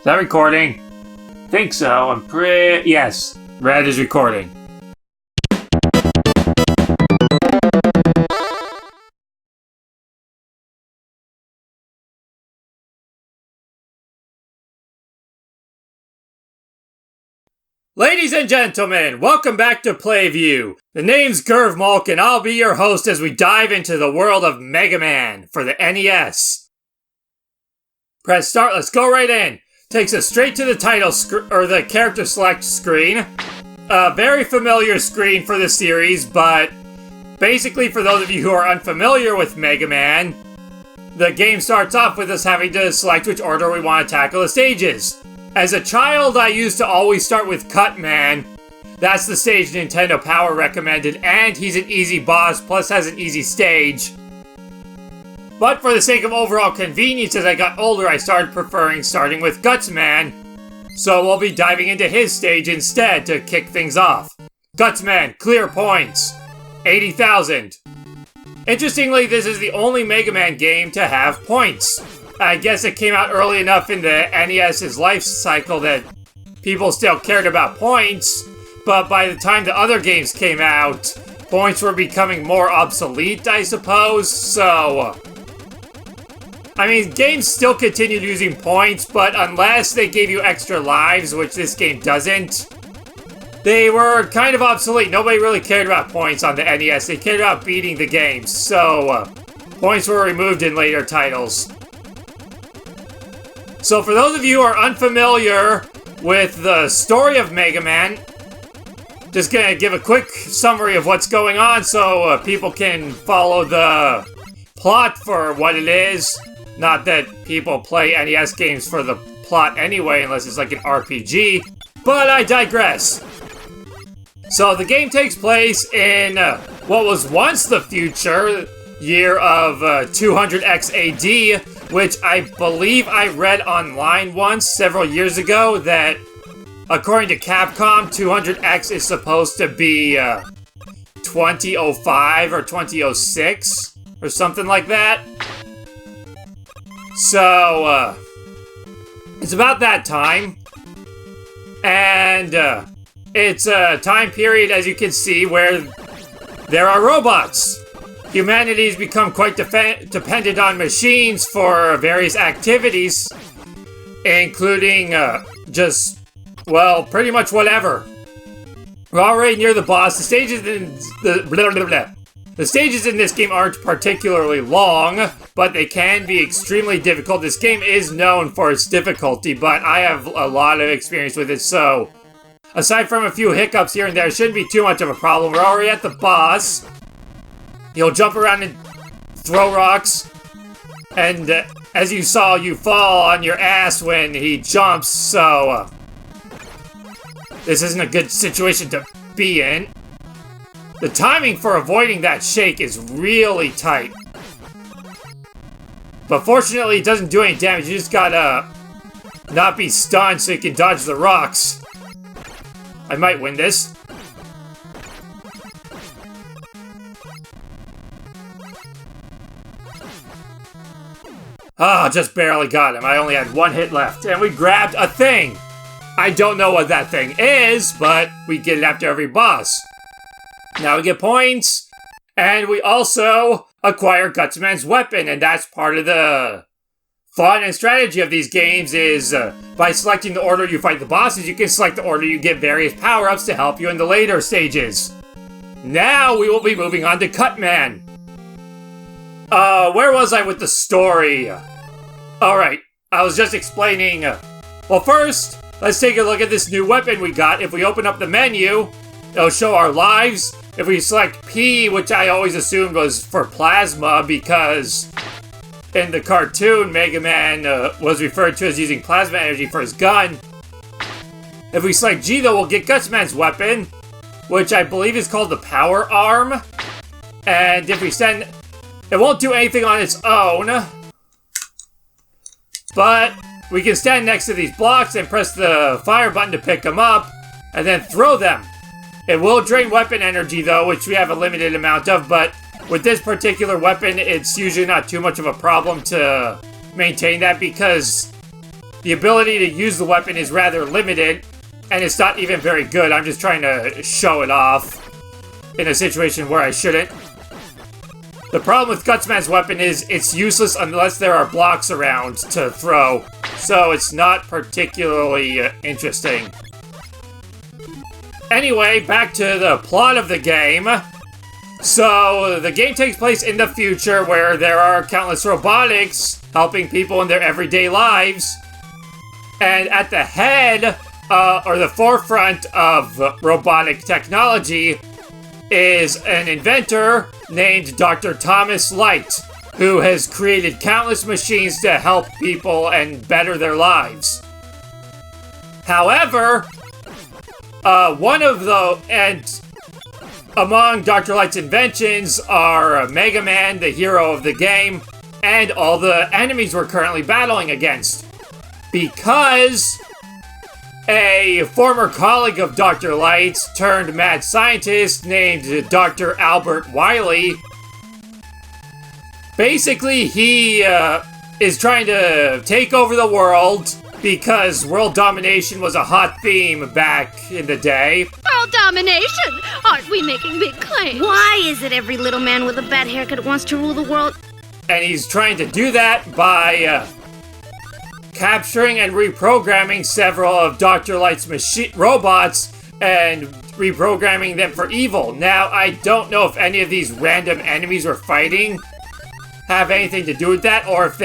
Is that recording? Think so. Yes. Red is recording. Ladies and gentlemen, welcome back to PlayView. The name's gurvmlk and I'll be your host as we dive into the world of Mega Man for the NES. Press start, let's go right in. Takes us straight to the title or the character select screen. A very familiar screen for the series, but basically for those of you who are unfamiliar with Mega Man, the game starts off with us having to select which order we want to tackle the stages. As a child, I used to always start with Cut Man. That's the stage Nintendo Power recommended, and he's an easy boss, plus has an easy stage. But for the sake of overall convenience, as I got older, I started preferring starting with Guts Man. So we'll be diving into his stage instead to kick things off. Guts Man, clear points. 80,000. Interestingly, this is the only Mega Man game to have points. I guess it came out early enough in the NES's life cycle that people still cared about points, but by the time the other games came out, points were becoming more obsolete, I suppose, so... I mean, games still continued using points, but unless they gave you extra lives, which this game doesn't, they were kind of obsolete. Nobody really cared about points on the NES. They cared about beating the games, so points were removed in later titles. So for those of you who are unfamiliar with the story of Mega Man, just gonna give a quick summary of what's going on so people can follow the plot for what it is. Not that people play NES games for the plot anyway, unless it's like an RPG, but I digress. So the game takes place in what was once the future year of 200X AD, which I believe I read online once several years ago that according to Capcom, 200X is supposed to be 2005 or 2006 or something like that. So, it's about that time, and it's a time period, as you can see, where there are robots. Humanity's become quite dependent on machines for various activities, including pretty much whatever. We're already near the boss. The stages in this game aren't particularly long, but they can be extremely difficult. This game is known for its difficulty, but I have a lot of experience with it, so aside from a few hiccups here and there, it shouldn't be too much of a problem. We're already at the boss. He'll jump around and throw rocks, and as you saw, you fall on your ass when he jumps, so this isn't a good situation to be in. The timing for avoiding that shake is really tight. But fortunately, it doesn't do any damage. You just gotta not be stunned so you can dodge the rocks. I might win this. Just barely got him. I only had one hit left. And we grabbed a thing. I don't know what that thing is, but we get it after every boss. Now we get points, and we also acquire Gutsman's weapon, and that's part of the fun and strategy of these games is by selecting the order you fight the bosses, you can select the order you get various power-ups to help you in the later stages. Now we will be moving on to Cutman. Where was I with the story? Alright, I was just explaining. Well, first, let's take a look at this new weapon we got. If we open up the menu, it'll show our lives. If we select P, which I always assumed was for plasma because in the cartoon, Mega Man was referred to as using plasma energy for his gun. If we select G, though, we'll get Gutsman's weapon, which I believe is called the Power Arm. And if we send... It won't do anything on its own, but we can stand next to these blocks and press the fire button to pick them up, and then throw them. It will drain weapon energy, though, which we have a limited amount of, but with this particular weapon, it's usually not too much of a problem to maintain that because the ability to use the weapon is rather limited, and it's not even very good. I'm just trying to show it off in a situation where I shouldn't. The problem with Gutsman's weapon is it's useless unless there are blocks around to throw, so it's not particularly interesting. Anyway, back to the plot of the game. So, the game takes place in the future where there are countless robotics helping people in their everyday lives. And at the head, or the forefront of robotic technology is an inventor named Dr. Thomas Light, who has created countless machines to help people and better their lives. However, among Dr. Light's inventions are Mega Man, the hero of the game, and all the enemies we're currently battling against. Because a former colleague of Dr. Light's turned mad scientist named Dr. Albert Wily, basically he is trying to take over the world because world domination was a hot theme back in the day. World domination? Aren't we making big claims? Why is it every little man with a bad haircut wants to rule the world? And he's trying to do that by capturing and reprogramming several of Dr. Light's robots and reprogramming them for evil. Now, I don't know if any of these random enemies we're fighting have anything to do with that, or if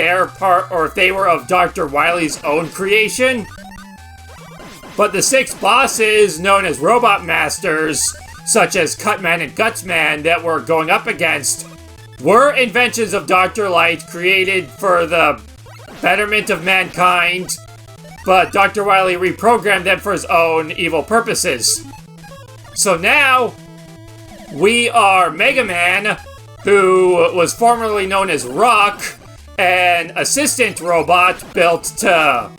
they were of Dr. Wily's own creation. But the 6 bosses, known as Robot Masters, such as Cutman and Gutsman, that we're going up against, were inventions of Dr. Light created for the betterment of mankind, but Dr. Wily reprogrammed them for his own evil purposes. So now, we are Mega Man, who was formerly known as Rock, an assistant robot built to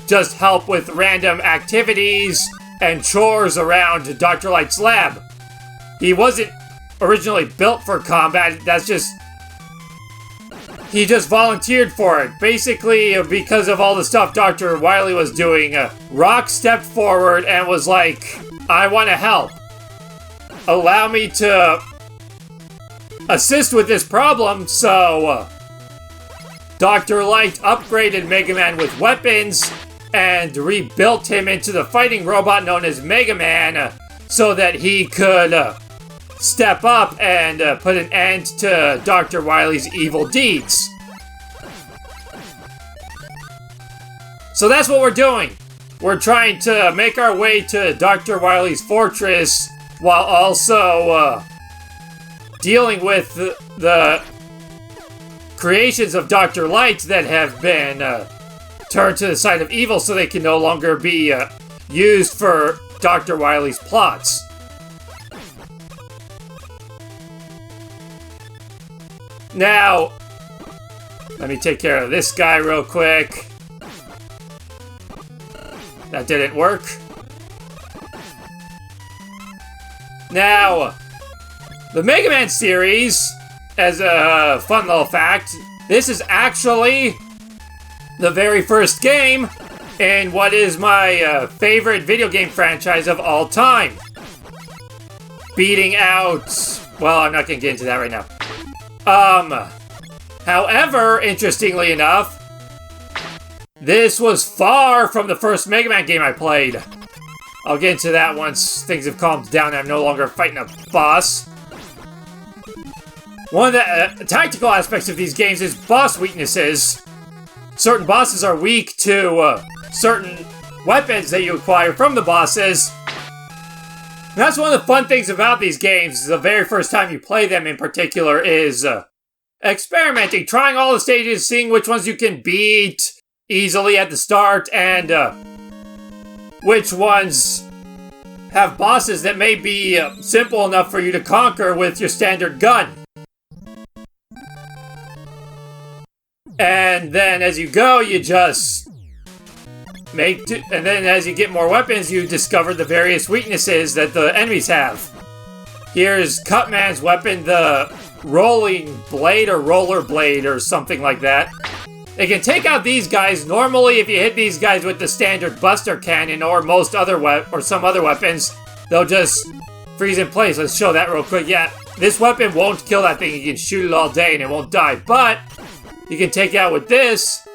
just help with random activities and chores around Dr. Light's lab. He wasn't originally built for combat, he just volunteered for it. Basically, because of all the stuff Dr. Wily was doing, Rock stepped forward and was like, I want to help. Allow me to assist with this problem, so Dr. Light upgraded Mega Man with weapons and rebuilt him into the fighting robot known as Mega Man so that he could step up and put an end to Dr. Wily's evil deeds. So that's what we're doing. We're trying to make our way to Dr. Wily's fortress while also dealing with the creations of Dr. Light that have been turned to the side of evil so they can no longer be used for Dr. Wily's plots. Now, let me take care of this guy real quick. That didn't work. Now, the Mega Man series, as a fun little fact, this is actually the very first game in what is my favorite video game franchise of all time. Beating out... well, I'm not going to get into that right now. However, interestingly enough, this was far from the first Mega Man game I played. I'll get into that once things have calmed down and I'm no longer fighting a boss. One of the tactical aspects of these games is boss weaknesses. Certain bosses are weak to certain weapons that you acquire from the bosses. And that's one of the fun things about these games, the very first time you play them in particular, is experimenting, trying all the stages, seeing which ones you can beat easily at the start, and which ones have bosses that may be simple enough for you to conquer with your standard gun. And then as you go, you just and then as you get more weapons, you discover the various weaknesses that the enemies have. Here's Cutman's weapon, the rolling blade or roller blade or something like that. It can take out these guys. Normally, if you hit these guys with the standard Buster Cannon or most other or some other weapons, they'll just freeze in place. Let's show that real quick. Yeah, this weapon won't kill that thing. You can shoot it all day and it won't die. But you can take it out with this,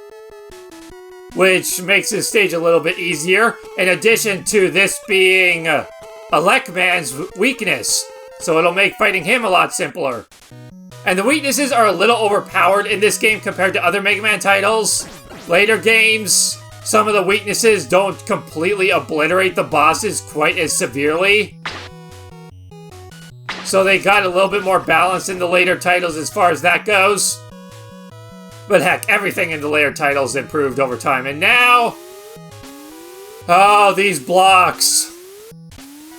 which makes this stage a little bit easier. In addition to this being Elecman's weakness, so it'll make fighting him a lot simpler. And the weaknesses are a little overpowered in this game compared to other Mega Man titles. Later games, some of the weaknesses don't completely obliterate the bosses quite as severely. So they got a little bit more balance in the later titles as far as that goes. But heck, everything in the later titles improved over time. And now... oh, these blocks.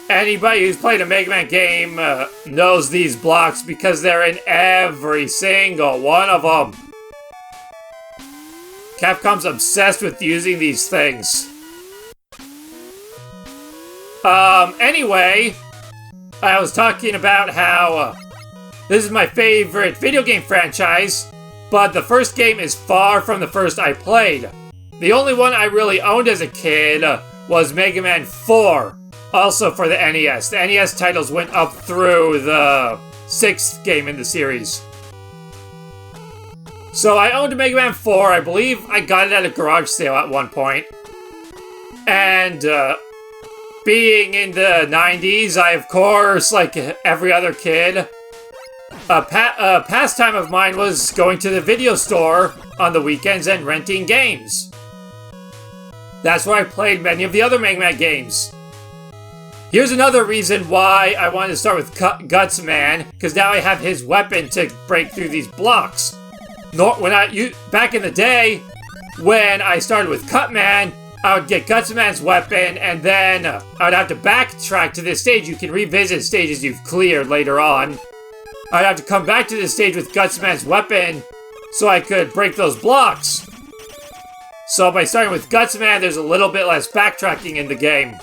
Anybody who's played a Mega Man game knows these blocks because they're in every single one of them. Capcom's obsessed with using these things. Anyway, I was talking about how this is my favorite video game franchise, but the first game is far from the first I played. The only one I really owned as a kid was Mega Man 4. Also for the NES. The NES titles went up through the 6th game in the series. So I owned Mega Man 4. I believe I got it at a garage sale at one point. And being in the 90s, I of course, like every other kid, a pastime of mine was going to the video store on the weekends and renting games. That's where I played many of the other Mega Man games. Here's another reason why I wanted to start with Guts Man, because now I have his weapon to break through these blocks. Back in the day, when I started with Cutman, I would get Guts Man's weapon, and then I would have to backtrack to this stage. You can revisit stages you've cleared later on. I'd have to come back to this stage with Guts Man's weapon, so I could break those blocks. So by starting with Guts Man, there's a little bit less backtracking in the game.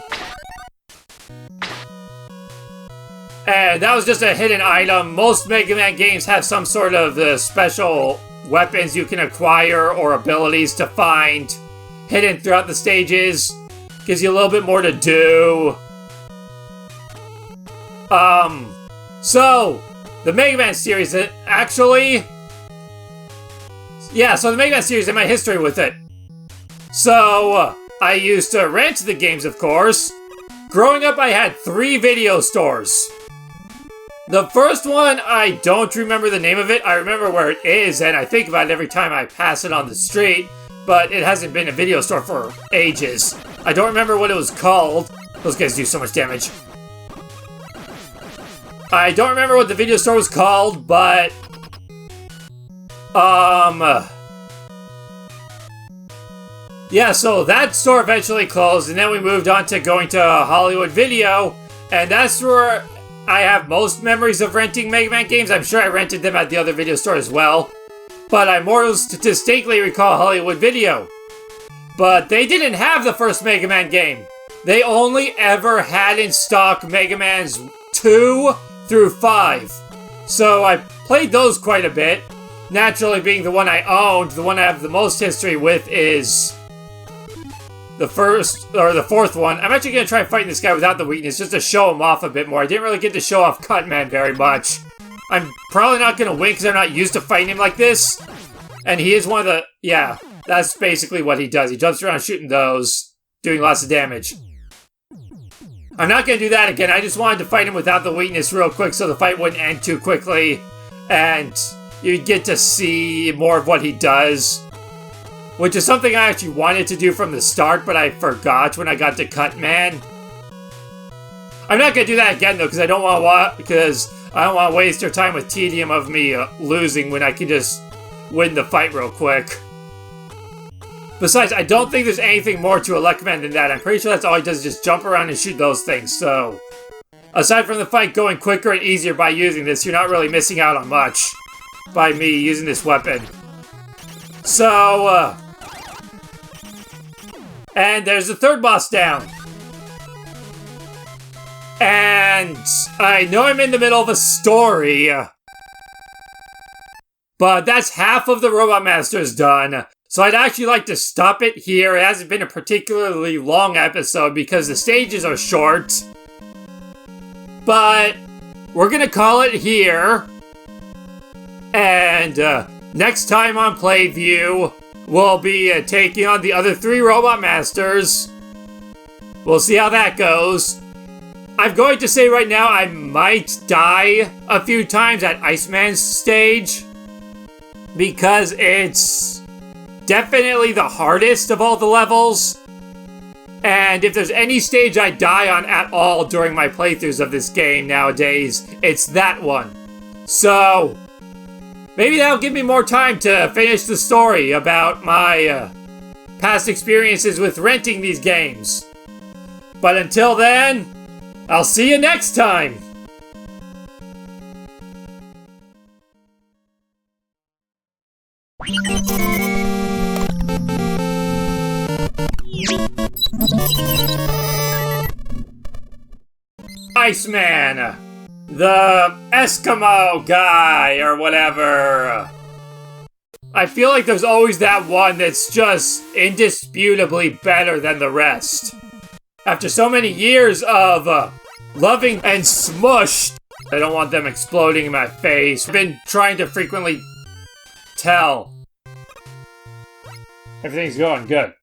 And that was just a hidden item. Most Mega Man games have some sort of special weapons you can acquire or abilities to find hidden throughout the stages. Gives you a little bit more to do. So, the Mega Man series, actually... yeah, so the Mega Man series and my history with it. So, I used to rent the games, of course. Growing up, I had 3 video stores. The first one, I don't remember the name of it. I remember where it is, and I think about it every time I pass it on the street, but it hasn't been a video store for ages. I don't remember what it was called. Those guys do so much damage. I don't remember what the video store was called, but... yeah, so that store eventually closed, and then we moved on to going to Hollywood Video, and that's where I have most memories of renting Mega Man games. I'm sure I rented them at the other video store as well. But I more distinctly recall Hollywood Video. But they didn't have the first Mega Man game. They only ever had in stock Mega Man's 2 through 5. So I played those quite a bit. Naturally, being the one I owned, the one I have the most history with is the fourth one. I'm actually going to try fighting this guy without the weakness, just to show him off a bit more. I didn't really get to show off Cutman very much. I'm probably not going to win because I'm not used to fighting him like this. And he is one of the... yeah, that's basically what he does. He jumps around shooting those, doing lots of damage. I'm not going to do that again. I just wanted to fight him without the weakness real quick so the fight wouldn't end too quickly. And you'd get to see more of what he does. Which is something I actually wanted to do from the start, but I forgot when I got to Cutman. I'm not going to do that again, though, because I don't want to waste your time with tedium of me losing when I can just win the fight real quick. Besides, I don't think there's anything more to Elecman than that. I'm pretty sure that's all he does is just jump around and shoot those things, so... aside from the fight going quicker and easier by using this, you're not really missing out on much by me using this weapon. So, and there's the third boss down. And I know I'm in the middle of a story, but that's half of the Robot Masters done. So I'd actually like to stop it here. It hasn't been a particularly long episode because the stages are short. But we're gonna call it here. And next time on PlayView, we'll be taking on the other 3 Robot Masters. We'll see how that goes. I'm going to say right now I might die a few times at Iceman's stage, because it's definitely the hardest of all the levels. And if there's any stage I die on at all during my playthroughs of this game nowadays, it's that one. So maybe that'll give me more time to finish the story about my past experiences with renting these games. But until then, I'll see you next time! Iceman! The Eskimo guy, or whatever. I feel like there's always that one that's just indisputably better than the rest. After so many years of loving and smushed, I don't want them exploding in my face. I've been trying to frequently tell. Everything's going good.